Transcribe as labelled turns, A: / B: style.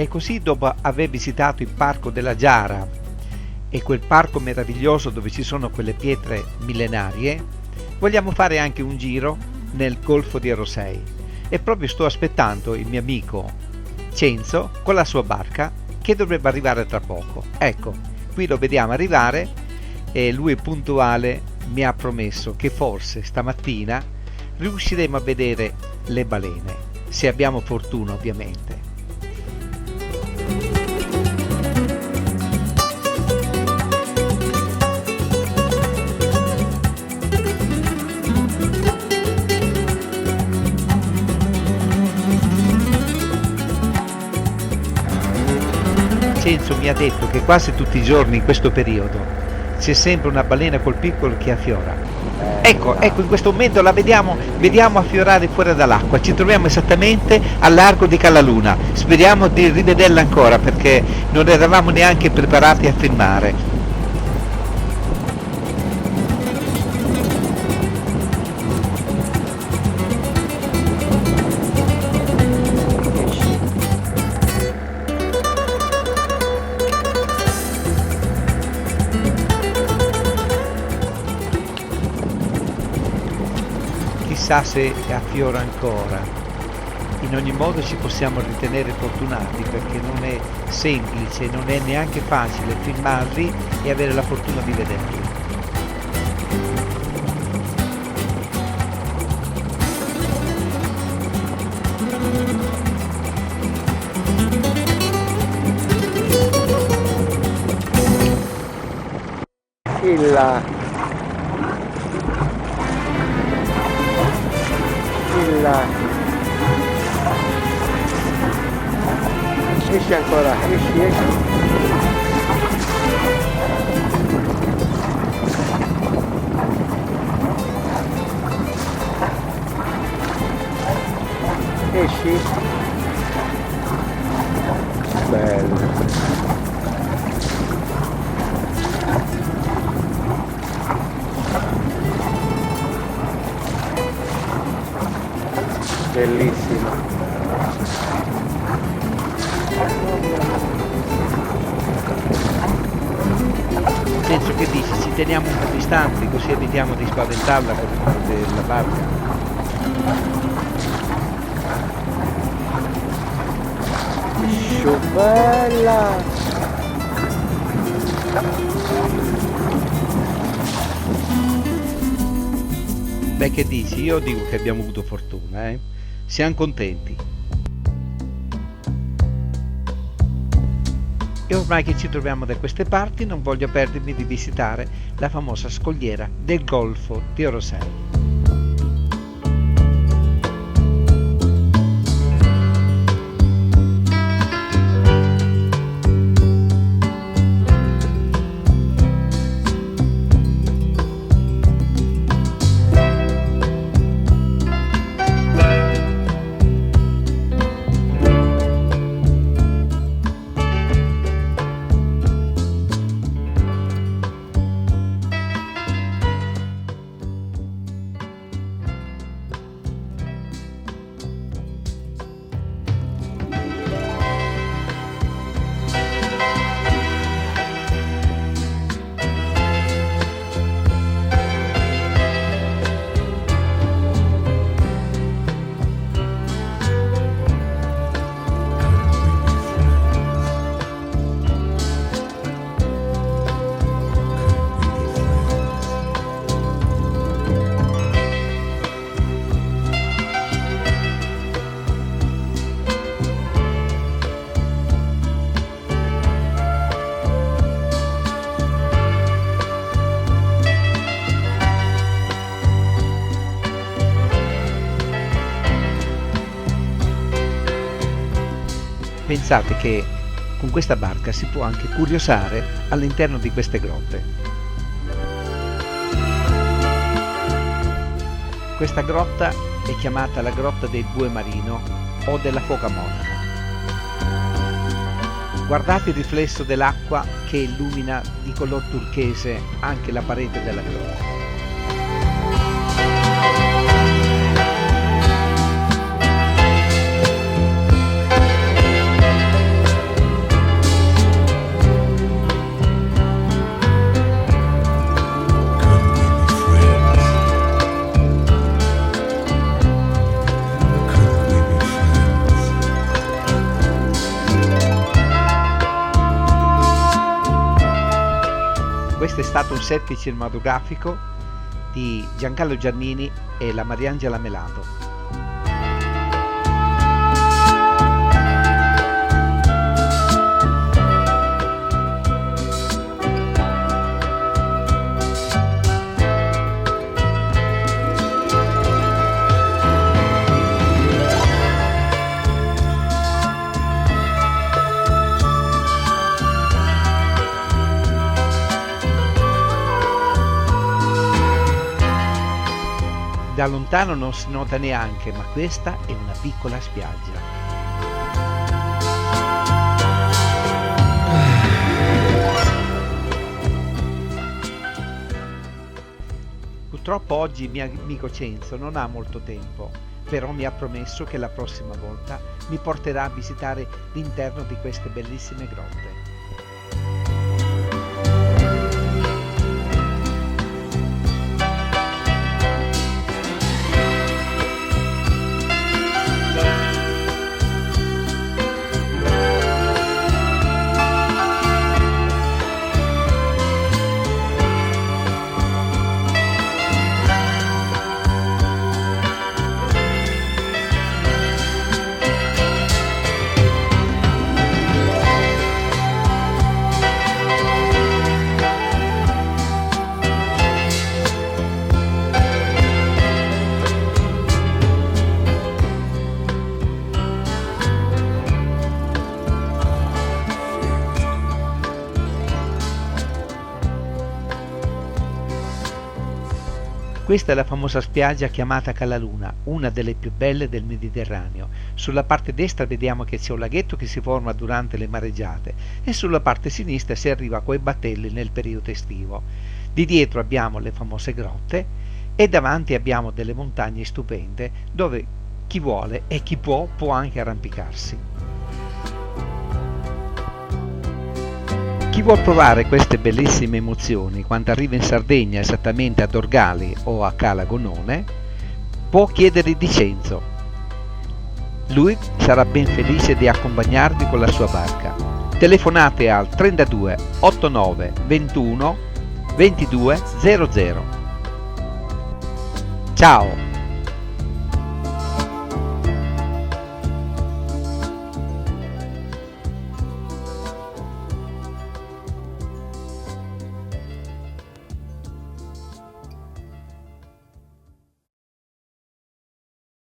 A: E così, dopo aver visitato il parco della Giara e quel parco meraviglioso dove ci sono quelle pietre millenarie, vogliamo fare anche un giro nel Golfo di Rosei. E proprio sto aspettando il mio amico Cenzo con la sua barca che dovrebbe arrivare tra poco. Ecco, qui lo vediamo arrivare e lui puntuale mi ha promesso che forse stamattina riusciremo a vedere le balene, se abbiamo fortuna ovviamente. Cenzo mi ha detto che quasi tutti i giorni in questo periodo c'è sempre una balena col piccolo che affiora. Ecco, in questo momento la vediamo affiorare fuori dall'acqua. Ci troviamo esattamente al largo di Calaluna. Speriamo di rivederla ancora perché non eravamo neanche preparati a filmare. Chissà se affiora ancora. In ogni modo ci possiamo ritenere fortunati perché non è semplice, non è neanche facile filmarli e avere la fortuna di vederli.
B: Esci ancora, esci. Esci. Bello. Bellissimo.
A: Penso che dici, ci teniamo un po' distanti così evitiamo di spaventarla per la barca.
B: Bella!
A: Beh, che dici? Io dico che abbiamo avuto fortuna, eh? Siamo contenti. E ormai che ci troviamo da queste parti non voglio perdermi di visitare la famosa scogliera del Golfo di Rosei. Pensate che con questa barca si può anche curiosare all'interno di queste grotte. Questa grotta è chiamata la grotta del bue marino o della foca monaca. Guardate il riflesso dell'acqua che illumina di color turchese anche la parete della grotta. Questo è stato un set cinematografico di Giancarlo Giannini e la Mariangela Melato. Da lontano non si nota neanche, ma questa è una piccola spiaggia. Purtroppo oggi il mio amico Cenzo non ha molto tempo, però mi ha promesso che la prossima volta mi porterà a visitare l'interno di queste bellissime grotte. Questa è la famosa spiaggia chiamata Calaluna, una delle più belle del Mediterraneo. Sulla parte destra vediamo che c'è un laghetto che si forma durante le mareggiate e sulla parte sinistra si arriva coi battelli nel periodo estivo. Di dietro abbiamo le famose grotte e davanti abbiamo delle montagne stupende dove chi vuole e chi può anche arrampicarsi. Chi vuol provare queste bellissime emozioni quando arriva in Sardegna, esattamente a Dorgali o a Cala Gonone, può chiedere di Cenzo. Lui sarà ben felice di accompagnarvi con la sua barca. Telefonate al 32 89 21 22 00. Ciao!